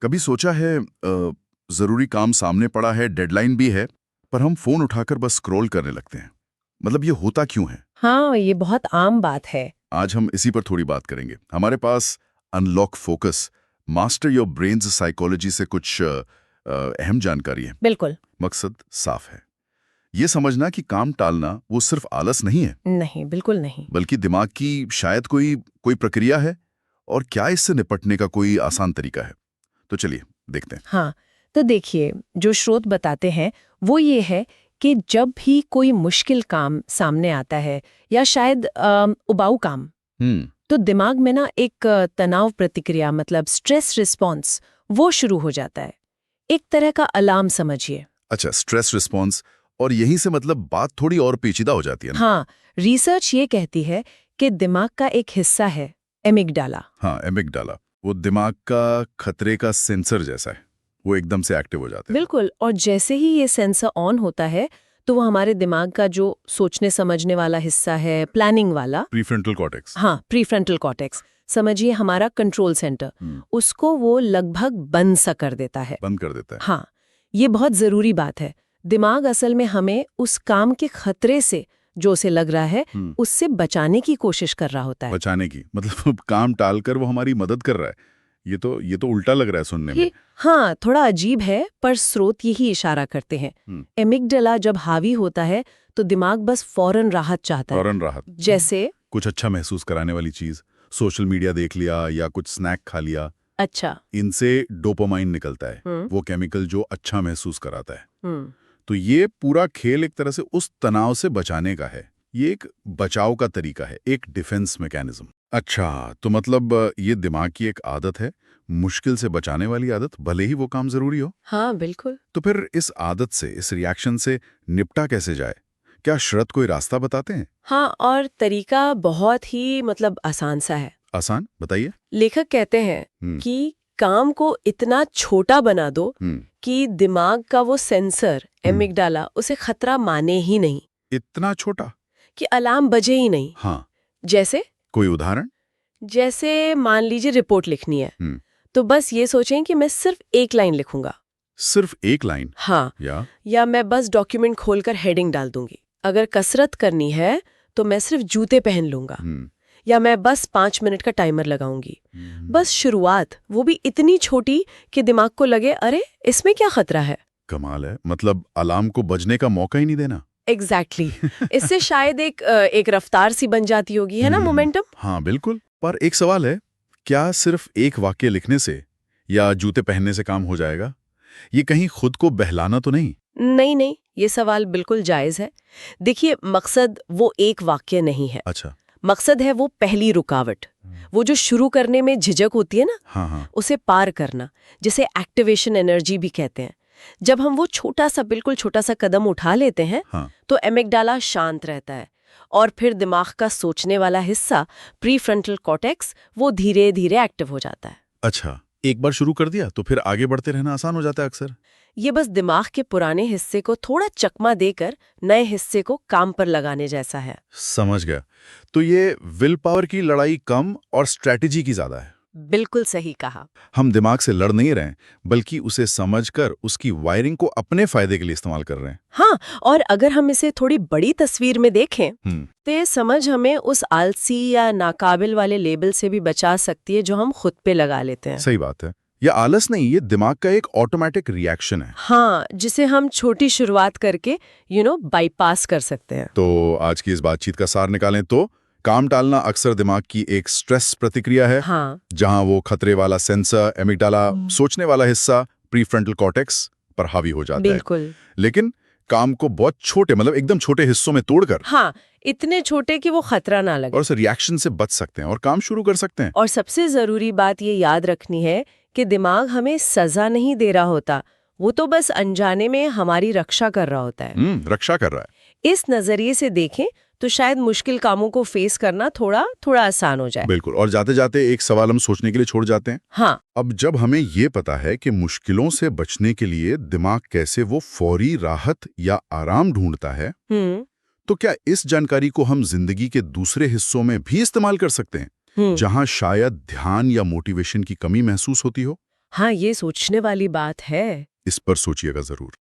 कभी सोचा है जरूरी काम सामने पड़ा है, डेडलाइन भी है, पर हम फोन उठाकर बस स्क्रॉल करने लगते हैं। मतलब ये होता क्यों है? हाँ, ये बहुत आम बात है। आज हम इसी पर थोड़ी बात करेंगे। हमारे पास unlock focus, master your brains psychology से कुछ अहम जानकारी है। बिल्कुल। मकसद साफ है, ये समझना कि काम टालना वो सिर्फ आलस नहीं है, नहीं, बिल्कुल नहीं। बल्कि दिमाग की शायद कोई कोई प्रक्रिया है, और क्या इससे निपटने का कोई आसान तरीका है। तो चलिए देखते हैं। हाँ, तो देखिए, जो स्रोत बताते हैं वो ये है कि जब भी कोई मुश्किल काम सामने आता है या शायद उबाऊ काम, हम्म। तो दिमाग में ना एक तनाव प्रतिक्रिया मतलब स्ट्रेस रिस्पॉन्स वो शुरू हो जाता है। एक तरह का अलार्म समझिए। अच्छा, स्ट्रेस रिस्पॉन्स। और यहीं से मतलब बात थोड़ी और पेचीदा हो जाती है ना? हाँ, रिसर्च ये कहती है कि दिमाग का एक हिस्सा है एमिगडाला। हाँ, एमिगडाला, वो दिमाग का खतरे का सेंसर जैसा है, वो एकदम से एक्टिव हो जाते हैं। बिल्कुल, और जैसे ही ये सेंसर ऑन होता है तो वो हमारे दिमाग का जो सोचने समझने वाला हिस्सा है, प्लानिंग वाला, प्रीफ्रंटल कॉर्टेक्स। हाँ, प्रीफ्रंटल कॉर्टेक्स, समझिए हमारा कंट्रोल सेंटर, उसको वो लगभग बंद सा कर देता है। बंद कर देता है। हाँ, ये बहुत जरूरी बात है। दिमाग असल में हमें उस काम के खतरे से, जो उसे लग रहा है, उससे बचाने की कोशिश कर रहा होता है। बचाने की मतलब काम टालकर वो हमारी मदद कर रहा है। ये तो उल्टा लग रहा है सुनने में। हाँ, थोड़ा अजीब है, पर स्रोत यही इशारा करते हैं। एमिगडाला जब हावी होता है तो दिमाग बस फौरन राहत चाहता है। फौरन राहत, जैसे कुछ अच्छा महसूस कराने वाली चीज, सोशल मीडिया देख लिया या कुछ स्नैक खा लिया। अच्छा। इनसे डोपामाइन निकलता है, वो केमिकल जो अच्छा महसूस कराता है। तो ये पूरा खेल एक तरह से उस तनाव से बचाने का है। ये एक बचाव का तरीका है, एक डिफेंस मैकेनिज्म। अच्छा, तो मतलब ये दिमाग की एक आदत है, मुश्किल से बचाने वाली आदत, भले ही वो काम जरूरी हो। हाँ, बिल्कुल। तो फिर इस आदत से, इस रिएक्शन से निपटा कैसे जाए? क्या श्रत कोई रास्ता बताते हैं? हाँ, और तरीका बहुत ही मतलब आसान सा है। आसान बताइए। लेखक कहते हैं कि काम को इतना छोटा बना दो कि दिमाग का वो सेंसर एमिगडाला उसे खतरा माने ही नहीं, इतना छोटा कि अलार्म बजे ही नहीं। हाँ, जैसे कोई उदाहरण? जैसे मान लीजिए रिपोर्ट लिखनी है, तो बस ये सोचें कि मैं सिर्फ एक लाइन लिखूंगा। सिर्फ एक लाइन? हाँ, या मैं बस डॉक्यूमेंट खोलकर हेडिंग डाल दूंगी। अगर कसरत करनी है तो मैं सिर्फ जूते पहन लूंगा, या मैं बस 5 मिनट का टाइमर लगाऊंगी। बस शुरुआत, वो भी इतनी छोटी कि दिमाग को लगे अरे इसमें क्या खतरा है। कमाल है, मतलब अलार्म को बजने का मौका ही नहीं देना। एग्जैक्टली इससे शायद एक रफ्तार सी बन जाती होगी, है ना, मोमेंटम। हाँ बिल्कुल। पर एक सवाल है, क्या सिर्फ एक वाक्य लिखने से या जूते पहनने से काम हो जाएगा? ये कहीं खुद को बहलाना तो नहीं? नहीं नहीं, ये सवाल बिल्कुल जायज है। देखिए, मकसद वो एक वाक्य नहीं है। अच्छा। मकसद है वो पहली रुकावट, वो जो शुरू करने में झिझक होती है ना, हाँ। उसे पार करना, जिसे एक्टिवेशन एनर्जी भी कहते हैं। जब हम वो छोटा सा, बिल्कुल छोटा सा कदम उठा लेते हैं, तो एमिगडाला शांत रहता है, और फिर दिमाग का सोचने वाला हिस्सा प्रीफ्रंटल कॉर्टेक्स वो धीरे धीरे एक्टिव हो जाता है। अच्छा, एक बार शुरू कर दिया तो फिर आगे बढ़ते रहना आसान हो जाता है अक्सर। ये बस दिमाग के पुराने हिस्से को थोड़ा चकमा देकर नए हिस्से को काम पर लगाने जैसा है। समझ गया। तो ये विल पावर की लड़ाई कम और स्ट्रैटेजी की ज्यादा है। बिल्कुल सही कहा। हम दिमाग से लड़ नहीं रहे हैं, बल्कि उसे समझकर उसकी वायरिंग को अपने फायदे के लिए इस्तेमाल कर रहे हैं। हाँ, और अगर हम इसे थोड़ी बड़ी तस्वीर में देखें तो ये समझ हमें उस आलसी या नाकाबिल वाले लेबल से भी बचा सकती है जो हम खुद पे लगा लेते हैं। सही बात है। यह आलस नहीं, ये दिमाग का एक ऑटोमेटिक रिएक्शन है। हाँ, जिसे हम छोटी शुरुआत करके बाईपास कर सकते हैं। तो आज की इस बातचीत का सार निकालें तो काम टालना अक्सर दिमाग की एक स्ट्रेस प्रतिक्रिया है। हाँ। जहां वो खतरे वाला सेंसर एमिगडाला, सोचने वाला हिस्सा प्रीफ्रंटल कॉर्टेक्स पर हावी हो जाता बिल्कुल। है। लेकिन काम को बहुत छोटे, मतलब एकदम छोटे हिस्सों में तोड़कर, हाँ, इतने छोटे कि वो खतरा ना लगे, और उस रिएक्शन से बच सकते हैं और काम शुरू कर सकते हैं। और सबसे जरूरी बात ये याद रखनी है कि दिमाग हमें सजा नहीं दे रहा होता, वो तो बस अनजाने में हमारी रक्षा कर रहा होता है। रक्षा कर रहा है। इस नजरिए से देखें तो शायद मुश्किल कामों को फेस करना थोड़ा थोड़ा आसान हो जाए। बिल्कुल। और जाते जाते एक सवाल हम सोचने के लिए छोड़ जाते हैं। हाँ। अब जब हमें ये पता है कि मुश्किलों से बचने के लिए दिमाग कैसे वो फौरी राहत या आराम ढूंढता है, तो क्या इस जानकारी को हम जिंदगी के दूसरे हिस्सों में भी इस्तेमाल कर सकते हैं, जहां शायद ध्यान या मोटिवेशन की कमी महसूस होती हो? हाँ, ये सोचने वाली बात है। इस पर सोचिएगा जरूर।